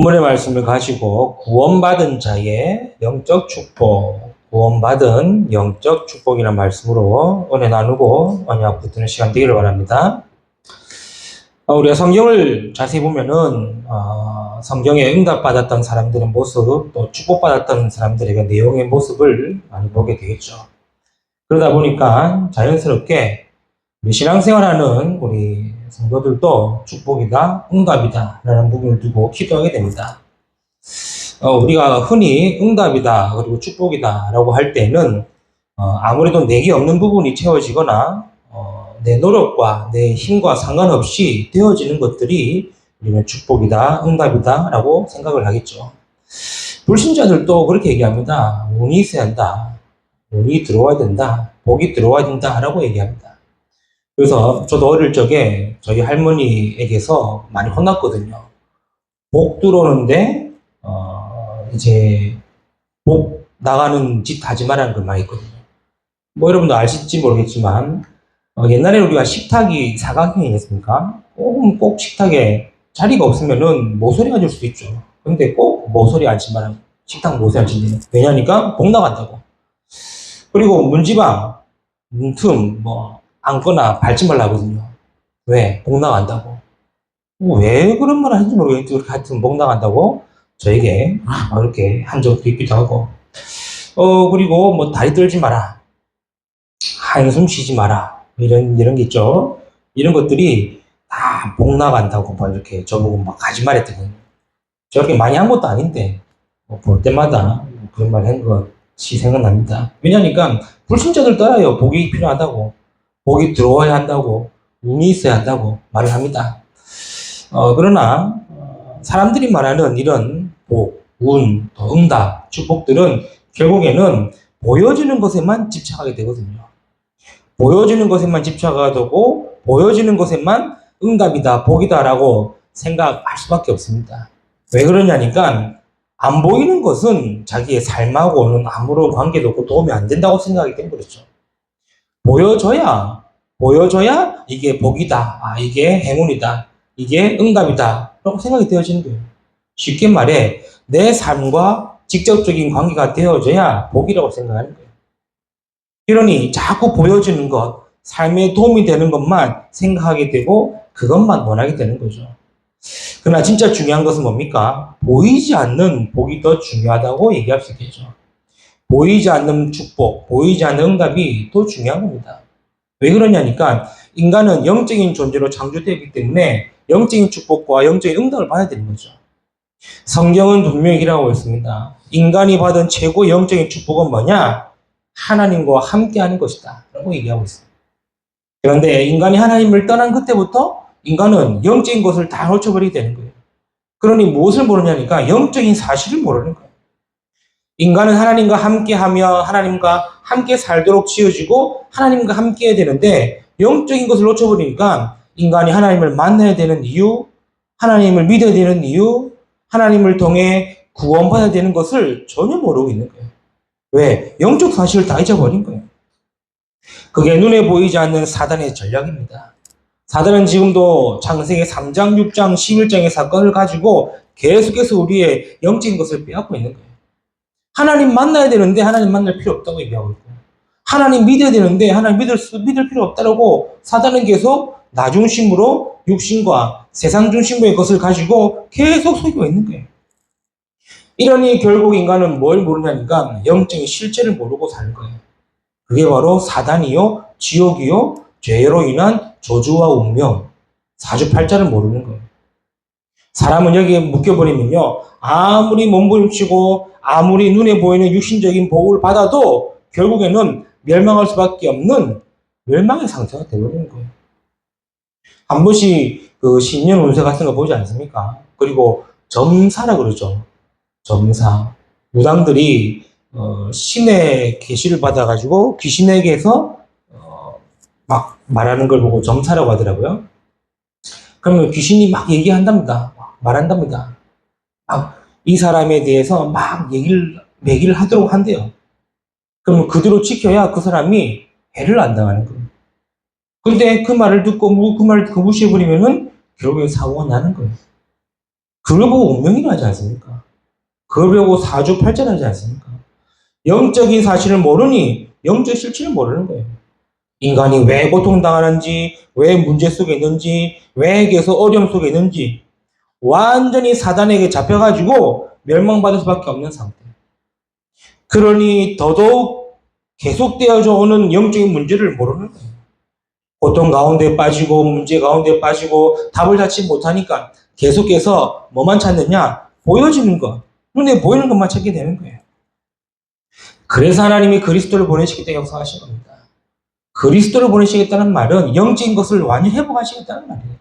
본문의 말씀을 가지고 구원받은 자의 영적 축복, 구원받은 영적 축복이라는 말씀으로 은혜 나누고 언약 붙드는 시간 되기를 바랍니다. 우리가 성경을 자세히 보면은 성경에 응답받았던 사람들의 모습, 또 축복받았던 사람들의 내용의 모습을 많이 보게 되겠죠. 그러다 보니까 자연스럽게 신앙생활하는 우리 성도들도 축복이다, 응답이다 라는 부분을 두고 기도하게 됩니다. 우리가 흔히 응답이다 그리고 축복이다 라고 할 때는 아무래도 내게 없는 부분이 채워지거나 내 노력과 내 힘과 상관없이 되어지는 것들이 우리는 축복이다, 응답이다 라고 생각을 하겠죠. 불신자들도 그렇게 얘기합니다. 운이 있어야 한다, 운이 들어와야 된다, 복이 들어와야 된다 라고 얘기합니다. 그래서 저도 어릴 적에 저희 할머니에게서 많이 혼났거든요. 복 들어오는데 이제 복 나가는 짓 하지 말라는 걸 많이 했거든요. 뭐 여러분도 아실지 모르겠지만 옛날에 우리가 식탁이 사각형이었습니까? 꼭 식탁에 자리가 없으면은 모서리가 줄 수도 있죠. 근데 꼭 모서리 앉지 말라. 식탁 모서리 앉지. 왜냐니까 복 나간다고. 그리고 문지방, 문틈 앉거나 밟지 말라거든요. 왜? 복 나간다고. 왜 그런 말 하는지 모르겠는데 하여튼 복 나간다고 저에게 이렇게 한 적도 있기도 하고 그리고 다리 떨지 마라, 한숨 쉬지 마라, 이런 게 있죠. 이런 것들이 다 복 나간다고 이렇게 저보고 하지 말했거든요. 저렇게 많이 한 것도 아닌데 볼 때마다 그런 말 한 것이 생각납니다. 왜냐니까 불신자들 따라요. 복이 필요하다고, 복이 들어와야 한다고, 운이 있어야 한다고 말을 합니다. 그러나 사람들이 말하는 이런 복, 운, 응답, 축복들은 결국에는 보여지는 것에만 집착하게 되거든요. 보여지는 것에만 집착하게 되고 보여지는 것에만 응답이다, 복이다라고 생각할 수밖에 없습니다. 왜 그러냐니까 안 보이는 것은 자기의 삶하고는 아무런 관계도 없고 도움이 안 된다고 생각하기 때문에 그렇죠. 보여줘야 이게 복이다, 이게 행운이다, 이게 응답이다 라고 생각이 되어지는 거예요. 쉽게 말해 내 삶과 직접적인 관계가 되어져야 복이라고 생각하는 거예요. 그러니 자꾸 보여지는 것, 삶에 도움이 되는 것만 생각하게 되고 그것만 원하게 되는 거죠. 그러나 진짜 중요한 것은 뭡니까? 보이지 않는 복이 더 중요하다고 얘기할 수 있겠죠. 보이지 않는 축복, 보이지 않는 응답이 더 중요한 겁니다. 왜 그러냐니까 인간은 영적인 존재로 창조되었기 때문에 영적인 축복과 영적인 응답을 받아야 되는 거죠. 성경은 분명히 이라고 했습니다. 인간이 받은 최고의 영적인 축복은 뭐냐? 하나님과 함께하는 것이다 라고 얘기하고 있습니다. 그런데 인간이 하나님을 떠난 그때부터 인간은 영적인 것을 다 놓쳐버리게 되는 거예요. 그러니 무엇을 모르냐니까 영적인 사실을 모르는 거예요. 인간은 하나님과 함께하며 하나님과 함께 살도록 지어지고 하나님과 함께 해야 되는데 영적인 것을 놓쳐버리니까 인간이 하나님을 만나야 되는 이유, 하나님을 믿어야 되는 이유, 하나님을 통해 구원받아야 되는 것을 전혀 모르고 있는 거예요. 왜? 영적 사실을 다 잊어버린 거예요. 그게 눈에 보이지 않는 사단의 전략입니다. 사단은 지금도 창세기 3장, 6장, 11장의 사건을 가지고 계속해서 우리의 영적인 것을 빼앗고 있는 거예요. 하나님 만나야 되는데 하나님 만날 필요 없다고 얘기하고 있고, 하나님 믿어야 되는데 하나님 믿을 필요 없다고 사단은 계속 나 중심으로 육신과 세상 중심으로의 것을 가지고 계속 속이고 있는 거예요. 이러니 결국 인간은 뭘 모르냐니까 영적인 실체를 모르고 사는 거예요. 그게 바로 사단이요, 지옥이요, 죄로 인한 저주와 운명, 사주팔자를 모르는 거예요. 사람은 여기에 묶여버리면요, 아무리 몸부림치고 아무리 눈에 보이는 육신적인 보호를 받아도 결국에는 멸망할 수밖에 없는 멸망의 상태가 되어버리는 거예요. 한 번씩 그 신년 운세 같은 거 보지 않습니까? 그리고 점사라 그러죠. 점사. 무당들이 신의 계시를 받아가지고 귀신에게서 막 말하는 걸 보고 점사라고 하더라고요. 그러면 귀신이 막 얘기한답니다. 말한답니다. 이 사람에 대해서 막 얘기를 하도록 한대요. 그러면 그대로 지켜야 그 사람이 해를 안 당하는 거예요. 근데 그 말을 듣고 그 말을 무시해버리면은 결국에 사고가 나는 거예요. 그걸 보고 운명이라 하지 않습니까? 그걸 보고 사주팔자를 하지 않습니까? 영적인 사실을 모르니 영적 실체를 모르는 거예요. 인간이 왜 고통당하는지, 왜 문제 속에 있는지, 왜 계속 어려움 속에 있는지 완전히 사단에게 잡혀가지고 멸망받을 수밖에 없는 상태. 그러니 더더욱 계속되어져 오는 영적인 문제를 모르는 거예요. 고통 가운데 빠지고 문제 가운데 빠지고 답을 찾지 못하니까 계속해서 뭐만 찾느냐? 보여지는 것. 눈에 보이는 것만 찾게 되는 거예요. 그래서 하나님이 그리스도를 보내시기 때문에 역사하신 겁니다. 그리스도를 보내시겠다는 말은 영적인 것을 완전히 회복하시겠다는 말이에요.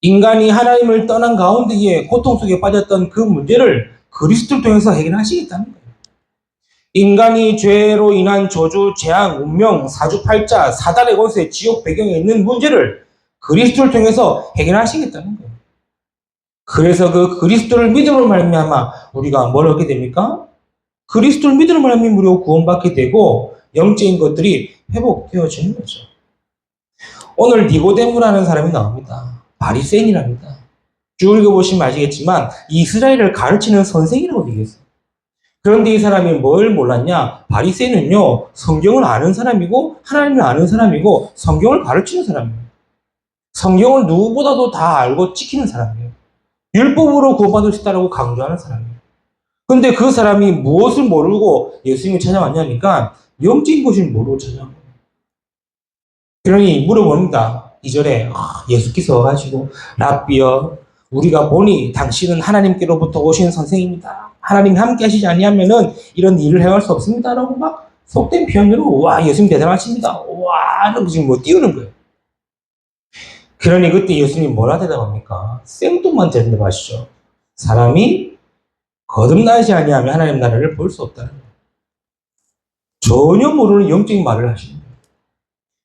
인간이 하나님을 떠난 가운데에 고통 속에 빠졌던 그 문제를 그리스도를 통해서 해결하시겠다는 거예요. 인간이 죄로 인한 저주, 재앙, 운명, 사주팔자, 사단의 권세, 지옥 배경에 있는 문제를 그리스도를 통해서 해결하시겠다는 거예요. 그래서 그 그리스도를 믿음으로 말미암아 우리가 뭘 얻게 됩니까? 그리스도를 믿음으로 말미암아 우리가 구원받게 되고 영적인 것들이 회복되어지는 거죠. 오늘 니고데모라는 사람이 나옵니다. 바리새인이랍니다. 쭉 읽어보시면 아시겠지만 이스라엘을 가르치는 선생이라고 얘기했어요. 그런데 이 사람이 뭘 몰랐냐? 바리새인은요, 성경을 아는 사람이고 하나님을 아는 사람이고 성경을 가르치는 사람이에요. 성경을 누구보다도 다 알고 지키는 사람이에요. 율법으로 구원받을 수 있다고 강조하는 사람이에요. 근데 그 사람이 무엇을 모르고 예수님을 찾아왔냐니까 영적인 것을 모르고 찾아온 거예요. 그러니 물어봅니다. 2절에 예수께서 와가지고 랍비여 우리가 보니 당신은 하나님께로부터 오신 선생입니다. 하나님 함께 하시지 아니하면은 이런 일을 행할 수 없습니다. 라고 막 속된 표현으로 와 예수님 대단하십니다. 와 이러고 지금 뭐 띄우는 거예요. 그러니 그때 예수님 뭐라 대답합니까? 생뚱만 대답하시죠. 사람이 거듭나지 아니하면 하나님 나라를 볼 수 없다는 거예요. 전혀 모르는 영적인 말을 하시는 거예요.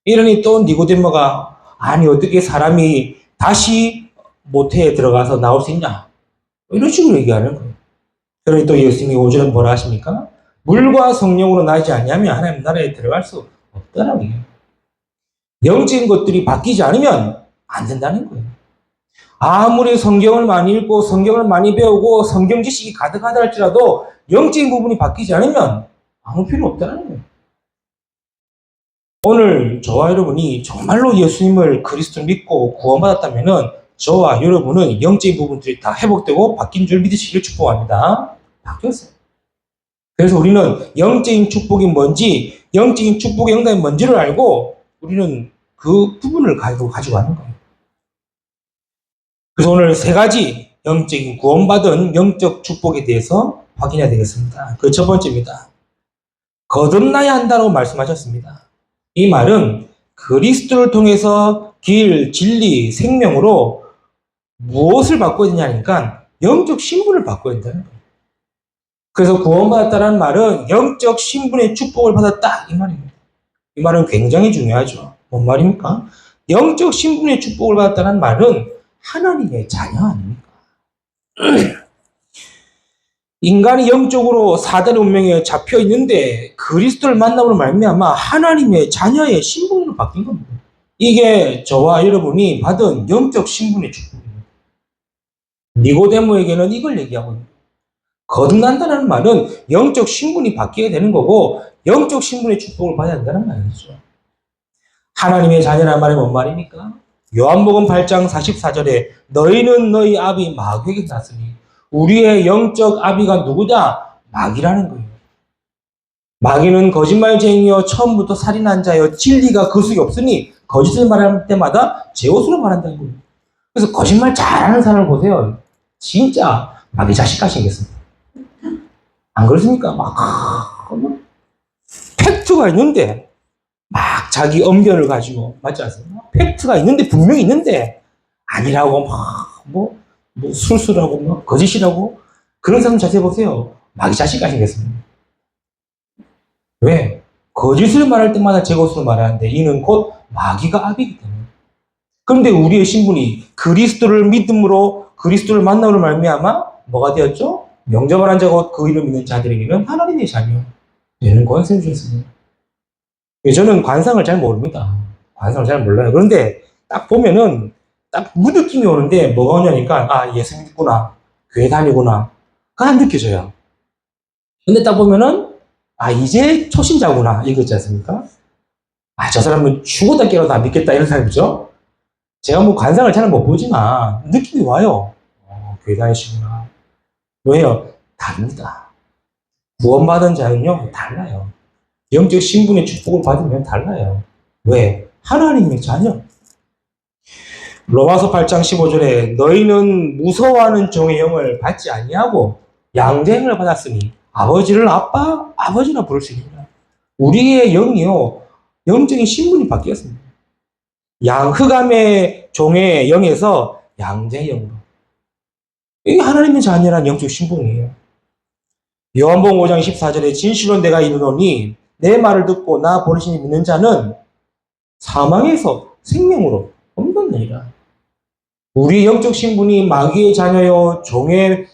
이러니 또 니고데모가 아니 어떻게 사람이 다시 모태에 들어가서 나올 수 있냐? 이런 식으로 얘기하는 거예요. 그러니 또 예수님이 5절은 뭐라 하십니까? 물과 성령으로 나지 아니하면 하나님 나라에 들어갈 수 없다라고 얘기해요. 영적인 것들이 바뀌지 않으면 안 된다는 거예요. 아무리 성경을 많이 읽고 성경을 많이 배우고 성경 지식이 가득하다 할지라도 영적인 부분이 바뀌지 않으면 아무 필요 없다는 거예요. 오늘 저와 여러분이 정말로 예수님을 그리스도를 믿고 구원받았다면 저와 여러분은 영적인 부분들이 다 회복되고 바뀐 줄 믿으시길 축복합니다. 바뀌었어요. 그래서 우리는 영적인 축복이 뭔지, 영적인 축복의 영감이 뭔지를 알고 우리는 그 부분을 가지고 가는 거예요. 그래서 오늘 3가지 영적인 구원받은 영적 축복에 대해서 확인해야 되겠습니다. 그 첫 번째입니다. 거듭나야 한다고 말씀하셨습니다. 이 말은 그리스도를 통해서 길, 진리, 생명으로 무엇을 바꿔야 되냐니까 영적 신분을 바꿔야 된다는 거예요. 그래서 구원받았다는 말은 영적 신분의 축복을 받았다 이 말입니다. 이 말은 굉장히 중요하죠. 뭔 말입니까? 영적 신분의 축복을 받았다는 말은 하나님의 자녀 아닙니까? 인간이 영적으로 사단의 운명에 잡혀 있는데 그리스도를 만남으로 말미암아 하나님의 자녀의 신분으로 바뀐 겁니다. 이게 저와 여러분이 받은 영적 신분의 축복입니다. 니고데모에게는 이걸 얘기하고 있는 거예요. 거듭난다는 말은 영적 신분이 바뀌게 되는 거고 영적 신분의 축복을 받아야 한다는 말이죠. 하나님의 자녀란 말이 뭔 말입니까? 요한복음 8장 44절에 너희는 너희 아비 마귀에게 났으니 우리의 영적 아비가 누구냐? 마귀라는 거예요. 마귀는 거짓말쟁이요 처음부터 살인한 자요 진리가 그 속에 없으니 거짓을 말할 때마다 제 옷으로 말한다는 거예요. 그래서 거짓말 잘하는 사람을 보세요. 진짜 마귀 자식같이 생겼습니다. 안 그렇습니까? 막 팩트가 있는데 막 자기 언변을 가지고 맞지 않습니까? 팩트가 있는데 분명히 있는데 아니라고 막 술술하고 막 거짓이라고 그런 사람 자세히 보세요. 마귀 자식같이 생겼습니다. 왜? 거짓을 말할 때마다 제 것으로 말하는데 이는 곧 마귀가 아비이기 때문에. 그런데 우리의 신분이 그리스도를 믿음으로 그리스도를 만남으로 말미암아 뭐가 되었죠? 명접을 한 자고 그 이름 믿는 자들에게는 하나님의 자녀 되는 권세를 주셨습니다. 저는 관상을 잘 모릅니다. 관상을 잘 몰라요. 그런데 딱 보면은 딱 무느낌이 오는데 뭐가 오냐니까 아 예수 믿구나. 교회 다니구나. 그안 느껴져요. 근데 딱 보면은, 이제 초신자구나. 이거 있지 않습니까? 저 사람은 죽어다 깨어도 안 믿겠다. 이런 사람이죠. 제가 뭐 관상을 잘 못 보지만, 느낌이 와요. 교회 다니시구나. 왜요? 다릅니다. 구원받은 자는요, 달라요. 영적 신분의 축복을 받으면 달라요. 왜? 하나님의 자녀. 로마서 8장 15절에 너희는 무서워하는 종의 영을 받지 아니하고 양자형을 받았으니 아버지를 아빠, 아버지나 부를 수 있느냐. 우리의 영이요, 영적인 신분이 바뀌었습니다. 흑암의 종의 영에서 양자의 영으로. 이게 하나님의 자녀란 영적 신분이에요. 요한복음 5장 14절에 진실로 내가 이르노니 내 말을 듣고 나 보내시니 믿는 자는 사망에서 생명으로 옮겼느니라. 우리 영적 신분이 마귀의 자녀요 종의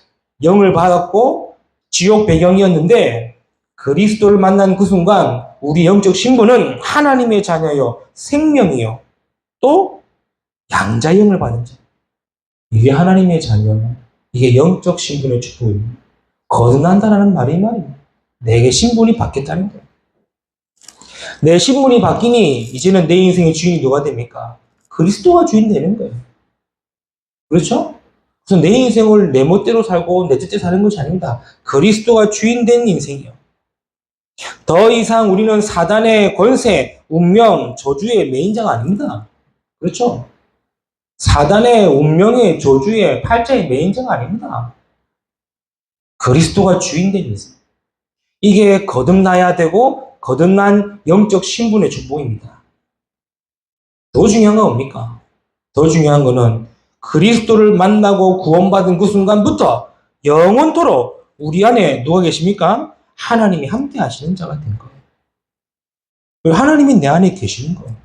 영을 받았고 지옥 배경이었는데 그리스도를 만난 그 순간 우리 영적 신분은 하나님의 자녀요 생명이요 또 양자의 영을 받은 자. 이게 하나님의 자녀. 이게 영적 신분의 축복입니다. 거듭난다라는 말이 말입니다. 내게 신분이 바뀌었다는 거예요. 내 신분이 바뀌니 이제는 내 인생의 주인이 누가 됩니까? 그리스도가 주인 되는 거예요. 그렇죠? 그래서 내 인생을 내 멋대로 살고 내 뜻대로 사는 것이 아닙니다. 그리스도가 주인 된 인생이요. 더 이상 우리는 사단의 권세, 운명, 저주의 매인자가 아닙니다. 그렇죠? 사단의 운명의 저주의 팔자의 매인자가 아닙니다. 그리스도가 주인 된 인생. 이게 거듭나야 되고 거듭난 영적 신분의 축복입니다. 더 중요한 건 뭡니까? 더 중요한 거는 그리스도를 만나고 구원받은 그 순간부터 영원토록 우리 안에 누가 계십니까? 하나님이 함께 하시는 자가 된 거예요. 하나님이 내 안에 계시는 거예요.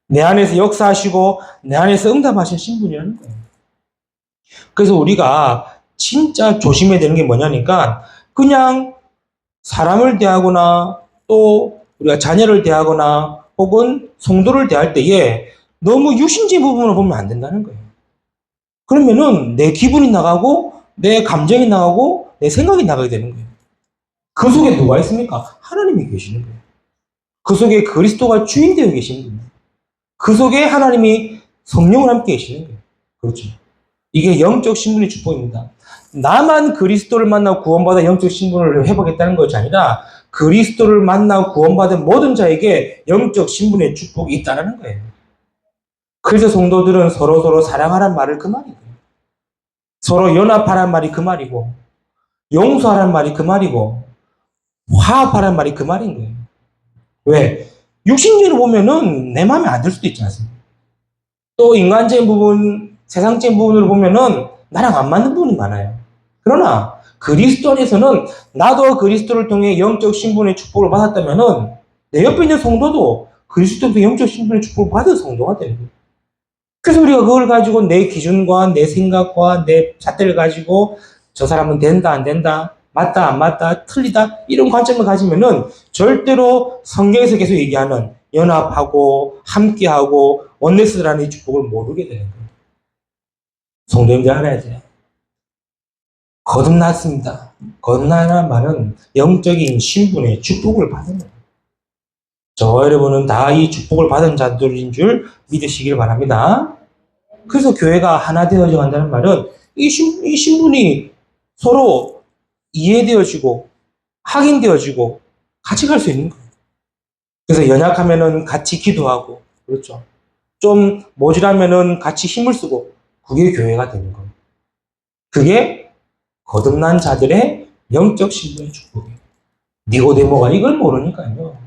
내 안에서 역사하시고 내 안에서 응답하신 신분이라는 거예요. 그래서 우리가 진짜 조심해야 되는 게 뭐냐니까 그냥 사람을 대하거나 또 우리가 자녀를 대하거나 혹은 성도를 대할 때에 너무 육신적인 부분을 보면 안 된다는 거예요. 그러면은 내 기분이 나가고 내 감정이 나가고 내 생각이 나가게 되는 거예요. 그 속에 누가 있습니까? 하나님이 계시는 거예요. 그 속에 그리스도가 주인 되어 계시는 겁니다. 그 속에 하나님이 성령을 함께 계시는 거예요. 그렇죠. 이게 영적 신분의 축복입니다. 나만 그리스도를 만나 구원받아 영적 신분을 회복했다는 것이 아니라 그리스도를 만나 구원받은 모든 자에게 영적 신분의 축복이 있다는 거예요. 그래서 성도들은 서로 사랑하란 말을 그 말이에요. 서로 연합하란 말이 그 말이고 용서하란 말이 그 말이고 화합하란 말이 그 말인 거예요. 왜? 육신적으로 보면은 내 마음에 안 들 수도 있지 않습니까? 또 인간적인 부분, 세상적인 부분으로 보면은 나랑 안 맞는 부분이 많아요. 그러나 그리스도 안에서는 나도 그리스도를 통해 영적 신분의 축복을 받았다면은 내 옆에 있는 성도도 그리스도를 통해 영적 신분의 축복을 받은 성도가 되는 거예요. 그래서 우리가 그걸 가지고 내 기준과 내 생각과 내 잣대를 가지고 저 사람은 된다 안 된다 맞다 안 맞다 틀리다 이런 관점을 가지면은 절대로 성경에서 계속 얘기하는 연합하고 함께하고 원네스라는 이 축복을 모르게 되는 거예요. 성도님들 알아야 돼요. 거듭났습니다. 거듭나는 말은 영적인 신분의 축복을 받는 거예요. 저와 여러분은 다 이 축복을 받은 자들인 줄 믿으시길 바랍니다. 그래서 교회가 하나 되어져 간다는 말은 이 신분이 서로 이해되어지고 확인되어지고 같이 갈 수 있는 거예요. 그래서 연약하면은 같이 기도하고 그렇죠. 좀 모질하면은 같이 힘을 쓰고 그게 교회가 되는 거예요. 그게 거듭난 자들의 영적 신분의 축복이에요. 니고데모가 이걸 모르니까요.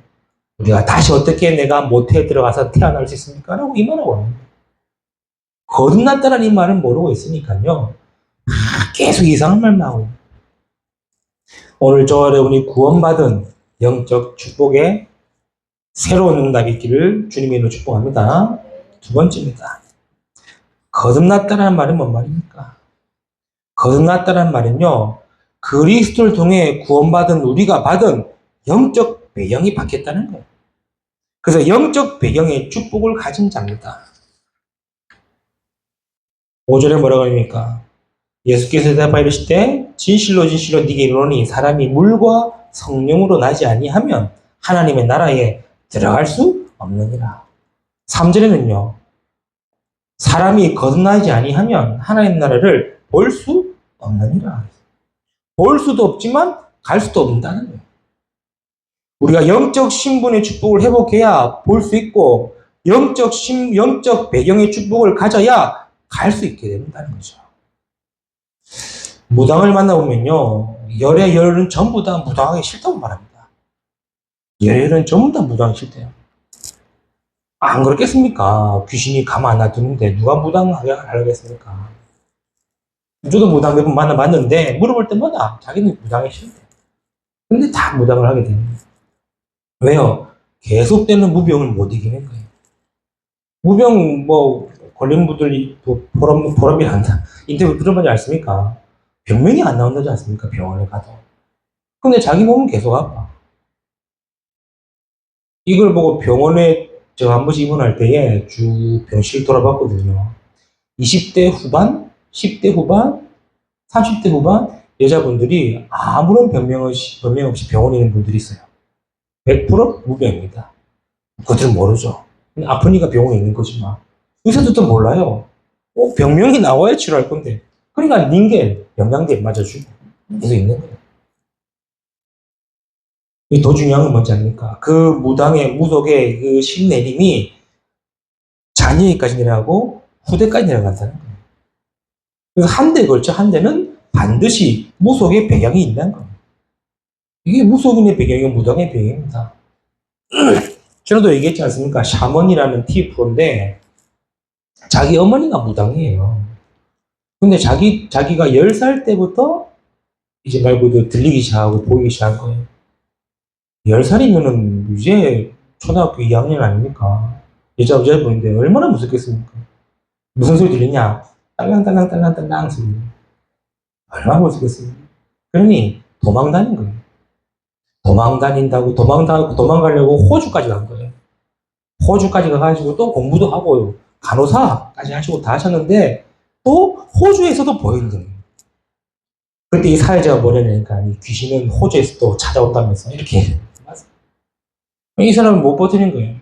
우리가 다시 어떻게 내가 모태에 들어가서 태어날 수 있습니까? 라고 이 말을 원합니다. 거듭났다는 이 말을 모르고 있으니까요. 계속 이상한 말만 하고. 오늘 저 여러분이 구원받은 영적 축복에 새로운 응답이 있기를 주님의 이름으로 축복합니다. 두 번째입니다. 거듭났다는 말은 뭔 말입니까? 거듭났다는 말은요. 그리스도를 통해 구원받은 우리가 받은 영적 배경이 바뀌었다는 거예요. 그래서 영적 배경의 축복을 가진 자입니다. 5절에 뭐라고 합니까? 예수께서 대답하여 이르시되 진실로 진실로 네게 이르노니 사람이 물과 성령으로 나지 아니하면 하나님의 나라에 들어갈 수 없느니라. 3절에는요. 사람이 거듭나지 아니하면 하나님 나라를 볼 수 없느니라. 볼 수도 없지만 갈 수도 없다는 거예요. 우리가 영적 신분의 축복을 회복해야 볼 수 있고 영적 배경의 축복을 가져야 갈 수 있게 된다는 거죠. 무당을 만나보면요. 열의 열은 전부 다 무당하기 싫다고 말합니다. 열의 열은 전부 다 무당하기 싫대요. 안 그렇겠습니까? 귀신이 가만 안 놔두는데 누가 무당하게 하겠습니까? 저도 무당 몇 번 만나봤는데 물어볼 때마다 자기는 무당이 싫대. 근데 다 무당을 하게 됩니다. 왜요? 계속되는 무병을 못 이기는 거예요. 무병 걸린 분들이 보람이 난다. 인터뷰 들어보지 않습니까? 병명이 안 나온다지 않습니까? 병원에 가도. 근데 자기 몸은 계속 아파. 이걸 보고 병원에 제가 한 번씩 입원할 때에 쭉 병실 돌아봤거든요. 20대 후반, 10대 후반, 30대 후반 여자분들이 아무런 변명 없이 병원에 있는 분들이 있어요. 100% 무병입니다. 그것들은 모르죠. 아프니까 병원에 있는 거지만 의사들도 몰라요. 병명이 나와야 치료할 건데. 그러니까 닌겔, 영양제 맞아주고 계속 있는 거예요. 더 중요한 건 뭔지 아닙니까? 그 무속의 그 신내림이 자녀에까지 내려가고 후대까지 내려간다는 거예요. 그래서 한 대에 걸쳐 한 대는 반드시 무속의 배경이 있는 거예요. 이게 무속인의 배경이고 무당의 배경입니다. 전에도 얘기했지 않습니까? 샤먼이라는 TV 프로인데 자기 어머니가 무당이에요. 근데 자기가 10살 때부터 이제 말 그대로 들리기 시작하고 보이기 시작한 거예요. 10살이면은 이제 초등학교 2학년 아닙니까? 여자분인데 얼마나 무섭겠습니까? 무슨 소리 들리냐? 딸랑딸랑딸랑딸랑 소리. 얼마나 무섭겠습니까? 그러니 도망 다닌 거예요. 도망가려고 호주까지 간 거예요. 호주까지 가가지고 또 공부도 하고 간호사까지 하시고 다 하셨는데 또 호주에서도 보이는 거예요. 그때 이 사회자가 뭐냐니까 이 귀신은 호주에서 또 찾아온다면서 이렇게 이 사람은 못 버티는 거예요.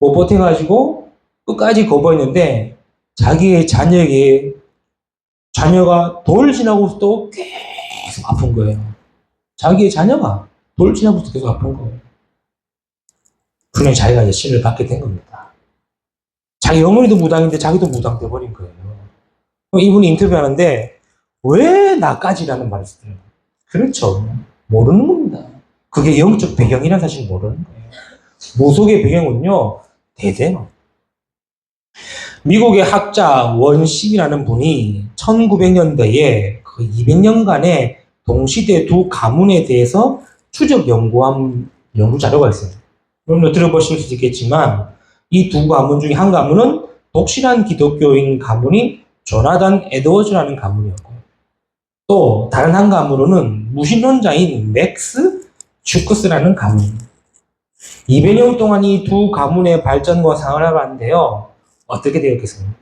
못 버텨가지고 끝까지 거부했는데 자기의 자녀가 돌 지나고 또 계속 아픈 거예요. 자기의 자녀가 돌 지나고 계속 아픈 거예요. 그냥 자기가 이제 신을 받게 된 겁니다. 자기 어머니도 무당인데 자기도 무당 돼버린 거예요. 이분이 인터뷰하는데 왜 나까지라는 말을 쓰더라고요. 그렇죠. 모르는 겁니다. 그게 영적 배경이라는 사실 모르는 거예요. 무속의 배경은요, 대대요. 미국의 학자 원심이라는 분이 1900년대에 그 200년간의 동시대 두 가문에 대해서 추적 연구한 연구 자료가 있어요. 여러분도 들어보실 수 있겠지만 이 두 가문 중에 한 가문은 독실한 기독교인 가문인 조나단 에드워즈라는 가문이었고 또 다른 한 가문으로는 무신론자인 맥스 주크스라는 가문입니다. 200년 동안 이 두 가문의 발전과 상을 해봤는데요. 어떻게 되었겠습니까?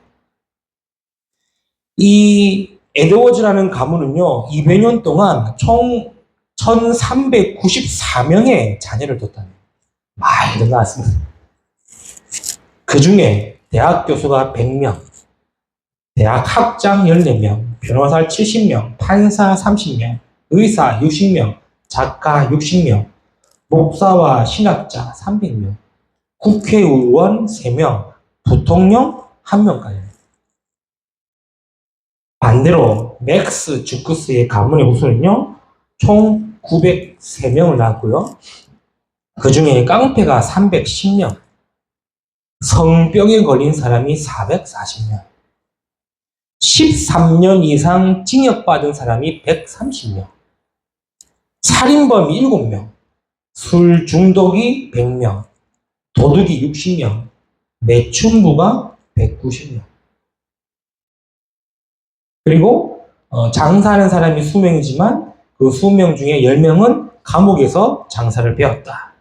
이 에드워즈라는 가문은요, 200년 동안 총 1394명의 자녀를 뒀다는 많이 낳았습니다. 그 중에 대학 교수가 100명, 대학 학장 14명, 변호사 70명, 판사 30명, 의사 60명, 작가 60명, 목사와 신학자 300명, 국회의원 3명, 부통령 1명까지. 반대로 맥스 주크스의 가문의 후손은요, 총 903명을 낳았고요. 그 중에 깡패가 310명, 성병에 걸린 사람이 440명, 13년 이상 징역받은 사람이 130명, 살인범이 7명, 술 중독이 100명, 도둑이 60명, 매춘부가 190명. 그리고 장사하는 사람이 수명이지만 그 수명 중에 10명은 감옥에서 장사를 배웠다.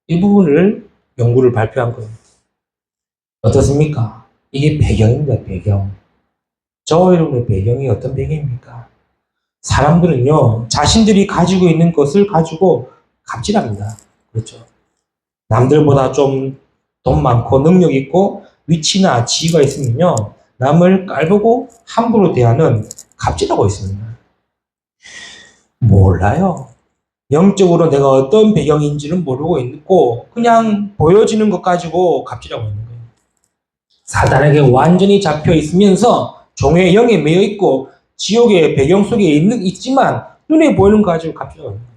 이 부분을 연구를 발표한 거예요. 어떻습니까? 이게 배경입니다, 배경. 저와 여러분의 배경이 어떤 배경입니까? 사람들은요, 자신들이 가지고 있는 것을 가지고 갑질합니다. 그렇죠. 남들보다 좀 돈 많고 능력 있고 위치나 지위가 있으면요, 남을 깔보고 함부로 대하는 갑질하고 있습니다. 몰라요. 영적으로 내가 어떤 배경인지는 모르고 있고 그냥 보여지는 것 가지고 갑질하고 있는 거예요. 사단에게 완전히 잡혀 있으면서 종의 영에 매여 있고 지옥의 배경 속에 있지만 눈에 보이는 거 가지고 갑질하고 있는 거예요.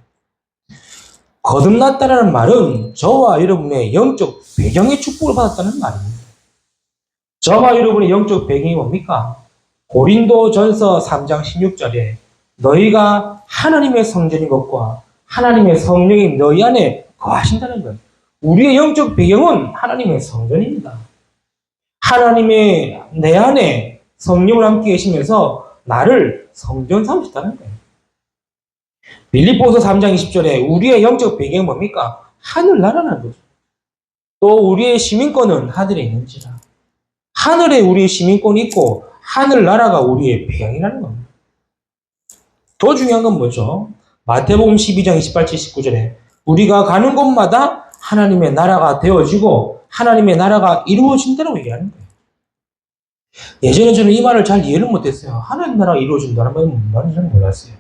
거듭났다는 말은 저와 여러분의 영적 배경의 축복을 받았다는 말입니다. 저와 여러분의 영적 배경이 뭡니까? 고린도전서 3장 16절에 너희가 하나님의 성전인 것과 하나님의 성령이 너희 안에 거하신다는 것. 우리의 영적 배경은 하나님의 성전입니다. 하나님의 내 안에 성령을 함께 계시면서 나를 성전 삼으셨다는 거예요. 빌립보서 3장 20절에 우리의 영적 배경은 뭡니까? 하늘나라라는 거죠. 또 우리의 시민권은 하늘에 있는지라. 하늘에 우리의 시민권이 있고 하늘나라가 우리의 배경이라는 겁니다. 더 중요한 건 뭐죠? 마태복음 12장 28, 79절에 우리가 가는 곳마다 하나님의 나라가 되어지고 하나님의 나라가 이루어진다고 얘기하는 거예요. 예전에 저는 이 말을 잘 이해를 못했어요. 하나님 나라가 이루어진다는 말은 무슨 말인지 몰랐어요.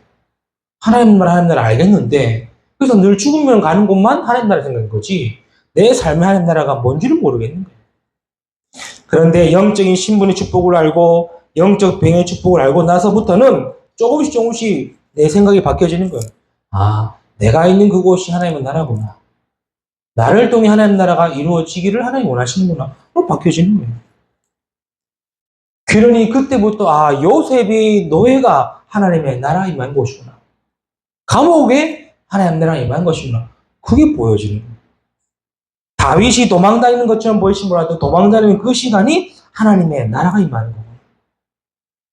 하나님 나라 알겠는데 그래서 늘 죽으면 가는 곳만 하나님 나라 생각인 거지 내 삶의 하나님 나라가 뭔지를 모르겠는 거예요. 그런데 영적인 신분의 축복을 알고 영적 병의 축복을 알고 나서부터는 조금씩 내 생각이 바뀌어지는 거예요. 아, 내가 있는 그곳이 하나님의 나라구나. 나를 통해 하나님 나라가 이루어지기를 하나님 원하시는구나. 바뀌어지는 거예요. 그러니 그때부터 요셉이 노예가 하나님의 나라에 임한 곳이구나. 감옥에 하나님 나라에 임한 것이구나. 그게 보여지는 거예요. 다윗이 도망다니는 것처럼 보이시 몰라도 도망다니는 그 시간이 하나님의 나라가 임하는 거예요.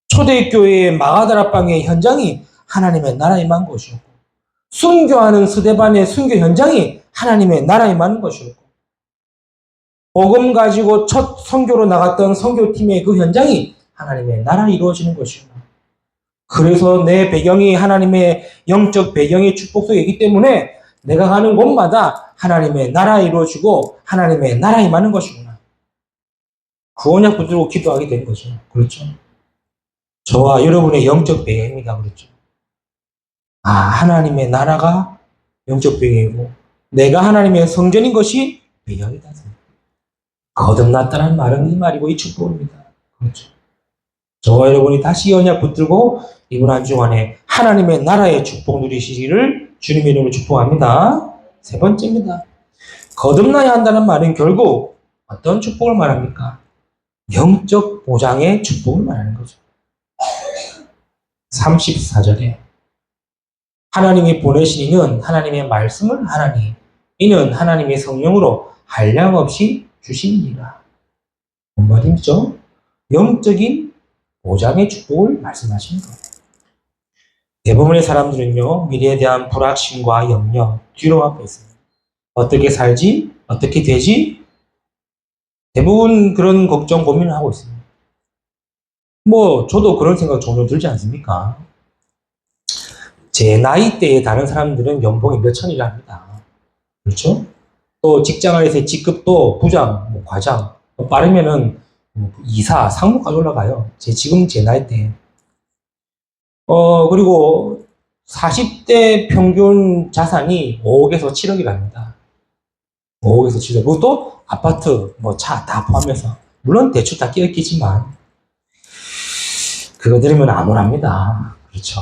초대교회의 마가다라방의 현장이 하나님의 나라에 임한 것이었고 순교하는 스데반의 순교 현장이 하나님의 나라에 임하는 것이었고 복음 가지고 첫 선교로 나갔던 선교팀의 그 현장이 하나님의 나라에 이루어지는 것이구나. 그래서 내 배경이 하나님의 영적 배경의 축복 속에 있기 때문에 내가 가는 곳마다 하나님의 나라에 이루어지고 하나님의 나라에 임하는 것이구나. 그 언약 붙들고 기도하게 된 거죠. 그렇죠? 저와 여러분의 영적 배경입니다. 그렇죠? 하나님의 나라가 영적 배경이고 내가 하나님의 성전인 것이 배경이다. 거듭났다는 말은 이 말이고 이 축복입니다. 그렇죠? 저와 여러분이 다시 언약 붙들고 이번 한 주간에 하나님의 나라의 축복 누리시기를 주님의 이름으로 축복합니다. 세 번째입니다. 거듭나야 한다는 말은 결국 어떤 축복을 말합니까? 영적 보장의 축복을 말하는 거죠. 34절에 하나님이 보내신 이는 하나님의 말씀을 하나니 이는 하나님의 성령으로 한량없이 주시니라. 뭔 말이죠? 영적인 보장의 축복을 말씀하시는 거예요. 대부분의 사람들은요, 미래에 대한 불확신과 염려, 두려움 앞에 있습니다. 어떻게 살지? 어떻게 되지? 대부분 그런 걱정, 고민을 하고 있습니다. 저도 그런 생각 종종 들지 않습니까? 제 나이대에 다른 사람들은 연봉이 몇 천이라 합니다. 그렇죠? 또 직장 안에서의 직급도 부장, 과장, 빠르면은 이사, 상무까지 올라가요. 지금 제 나이대. 그리고 40대 평균 자산이 5억에서 7억이랍니다. 5억에서 7억. 그것도 아파트, 차 다 포함해서. 물론 대출 다 끼었겠지만, 그거 들으면 암울합니다. 그렇죠.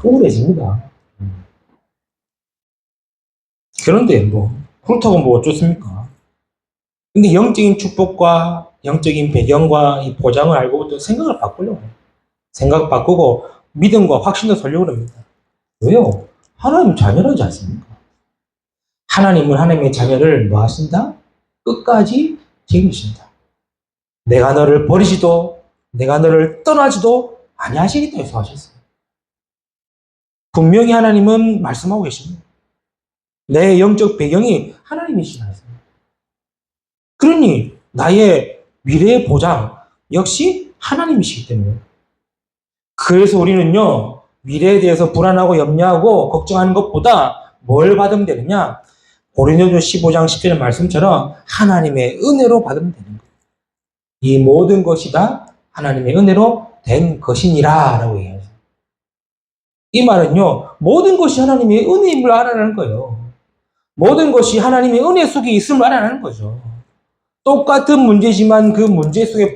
우울해집니다. 그런데 그렇다고 어쩌습니까? 근데 영적인 축복과 영적인 배경과 이 보장을 알고부터 생각을 바꾸려고 해요. 생각 바꾸고 믿음과 확신도 설려고 합니다. 왜요? 하나님 자녀라지 않습니까? 하나님은 하나님의 자녀를 뭐 하신다? 끝까지 지키신다. 내가 너를 버리지도 내가 너를 떠나지도 아니하시겠다 해서 하셨어요. 분명히 하나님은 말씀하고 계십니다. 내 영적 배경이 하나님이시다 했습니다. 그러니 나의 미래의 보장 역시 하나님이시기 때문에 그래서 우리는요, 미래에 대해서 불안하고 염려하고 걱정하는 것보다 뭘 받으면 되느냐? 고린도전서 15장 10절의 말씀처럼 하나님의 은혜로 받으면 되는 거예요. 이 모든 것이 다 하나님의 은혜로 된 것이니라 라고 얘기해요. 이 말은요, 모든 것이 하나님의 은혜임을 알아라는 거예요. 모든 것이 하나님의 은혜 속에 있음을 알아라는 거죠. 똑같은 문제지만 그 문제 속에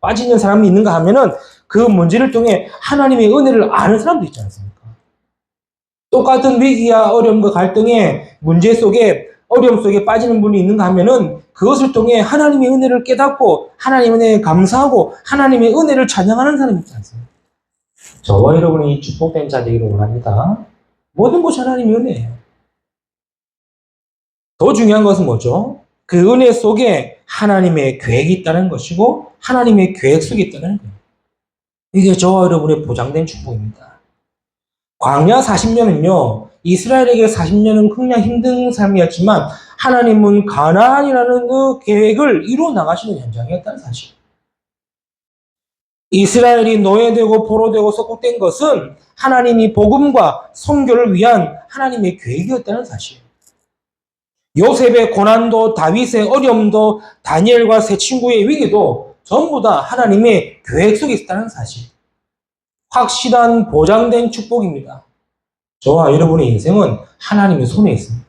빠지는 사람이 있는가 하면은 그 문제를 통해 하나님의 은혜를 아는 사람도 있지 않습니까? 똑같은 위기와 어려움과 갈등의 문제 속에 어려움 속에 빠지는 분이 있는가 하면은 그것을 통해 하나님의 은혜를 깨닫고 하나님의 은혜에 감사하고 하나님의 은혜를 찬양하는 사람이 있지 않습니까? 저와 여러분이 축복된 자 되기를 원합니다. 모든 것이 하나님의 은혜예요. 더 중요한 것은 뭐죠? 그 은혜 속에 하나님의 계획이 있다는 것이고 하나님의 계획 속에 있다는 거예요. 이게 저와 여러분의 보장된 축복입니다. 광야 40년은요. 이스라엘에게 40년은 그냥 힘든 삶이었지만 하나님은 가나안이라는 그 계획을 이루어 나가시는 현장이었다는 사실. 이스라엘이 노예되고 포로되고 속국된 것은 하나님이 복음과 선교를 위한 하나님의 계획이었다는 사실. 요셉의 고난도, 다윗의 어려움도, 다니엘과 세 친구의 위기도 전부 다 하나님의 계획 속에 있다는 사실. 확실한 보장된 축복입니다. 저와 여러분의 인생은 하나님의 손에 있습니다.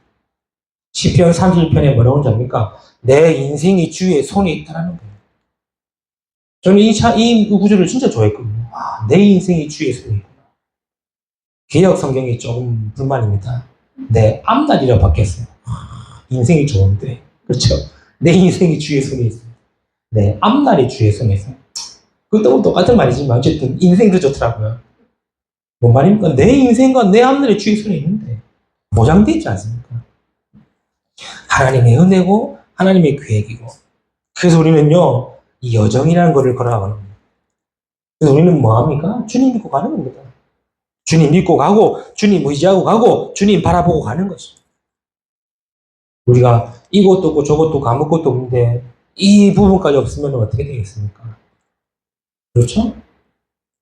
시편 31편에 뭐라고 합니까? 내 인생이 주의 손에 있다는 거예요. 저는 이 구절을 진짜 좋아했거든요. 아, 내 인생이 주의 손에 있구나. 개역 성경이 조금 불만입니다. 내 앞날이라 바뀌었어요. 인생이 좋은데. 그렇죠? 내 인생이 주의 손에 있어요. 내 앞날이 주의 손에 있어요. 그것도 똑같은 말이지만 어쨌든 인생도 좋더라고요. 뭔 말입니까? 내 인생과 내 앞날이 주의 손에 있는데 보장되어 있지 않습니까? 하나님의 은혜고 하나님의 계획이고 그래서 우리는요 이 여정이라는 것을 걸어가는 겁니다. 그래서 우리는 뭐합니까? 주님 믿고 가는 겁니다. 주님 믿고 가고 주님 의지하고 가고 주님 바라보고 가는 것이죠. 우리가 이것도 없고 저것도 없고 아무것도 없는데 이 부분까지 없으면 어떻게 되겠습니까? 그렇죠?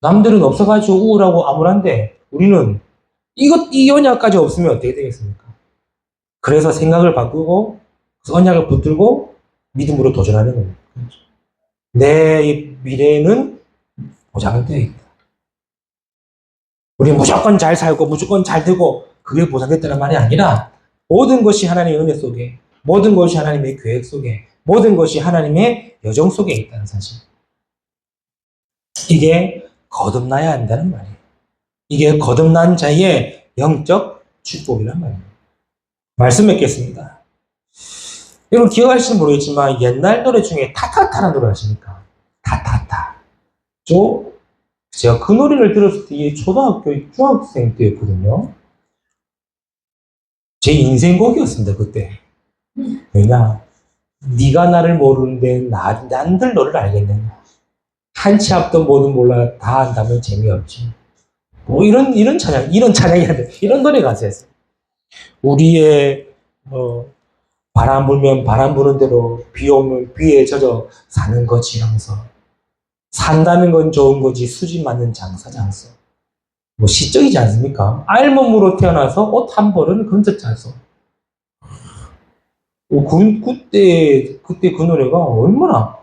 남들은 없어가지고 우울하고 암울한데 우리는 이 언약까지 없으면 어떻게 되겠습니까? 그래서 생각을 바꾸고 언약을 붙들고 믿음으로 도전하는 겁니다. 그렇죠? 내 미래는 보장되어 있다. 우리 무조건 잘 살고 무조건 잘 되고 그게 보장됐다는 말이 아니라 모든 것이 하나님의 은혜 속에 모든 것이 하나님의 계획 속에 모든 것이 하나님의 여정 속에 있다는 사실. 이게 거듭나야 한다는 말이에요. 이게 거듭난 자의 영적 축복이란 말이에요. 말씀 맺겠습니다. 여러분 기억하실지 모르겠지만 옛날 노래 중에 타타타라는 노래 아십니까? 타타타. 제가 그 노래를 들었을 때 초등학교 중학생 때였거든요. 제 인생곡이었습니다 그때. 왜냐? 네가 나를 모르는데 난들 너를 알겠느냐. 한치 앞도 뭐든 몰라 다 안다면 재미없지. 뭐 이런 찬양이 아니라 이런 노래 가사였어요. 우리의 바람 불면 바람 부는 대로 비 오면 비에 젖어 사는 거지 하면서 산다는 건 좋은 거지 수지 맞는 장사. 뭐 시적이지 않습니까? 알몸으로 태어나서 옷 한 벌은 건졌지 않소. 그때 그 노래가 얼마나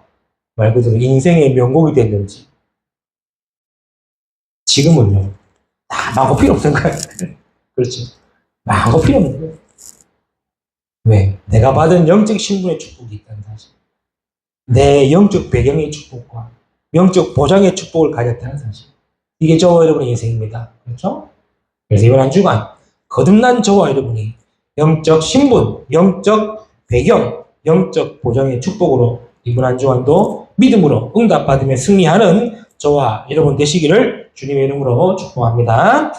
말 그대로 인생의 명곡이 됐는지. 지금은요. 다 마고 필요 없는 거예요. 그렇죠. 마고 필요 없는 거예요. 왜? 내가 받은 영적 신분의 축복이 있다는 사실. 내 영적 배경의 축복과 영적 보장의 축복을 가졌다는 사실. 이게 저와 여러분의 인생입니다. 그렇죠? 그래서 이번 한 주간 거듭난 저와 여러분이 영적 신분, 영적 배경, 영적 보장의 축복으로 이번 한 주간도 믿음으로 응답받으며 승리하는 저와 여러분 되시기를 주님의 이름으로 축복합니다.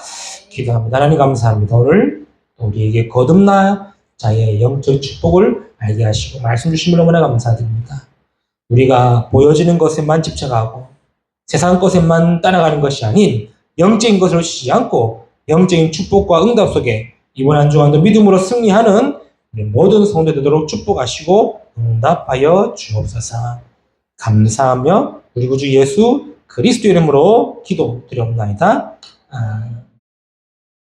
기도합니다. 하나님 감사합니다. 오늘 우리에게 거듭나 자의 영적 축복을 알게 하시고 말씀 주시면 너무나 감사드립니다. 우리가 보여지는 것에만 집착하고 세상 것에만 따라가는 것이 아닌 영적인 것을 쉬지 않고 영적인 축복과 응답 속에 이번 한 주간도 믿음으로 승리하는 모든 성도 되도록 축복하시고 응답하여 주옵소서. 감사하며 우리 구주 예수 그리스도 이름으로 기도 드려옵나이다. 아멘.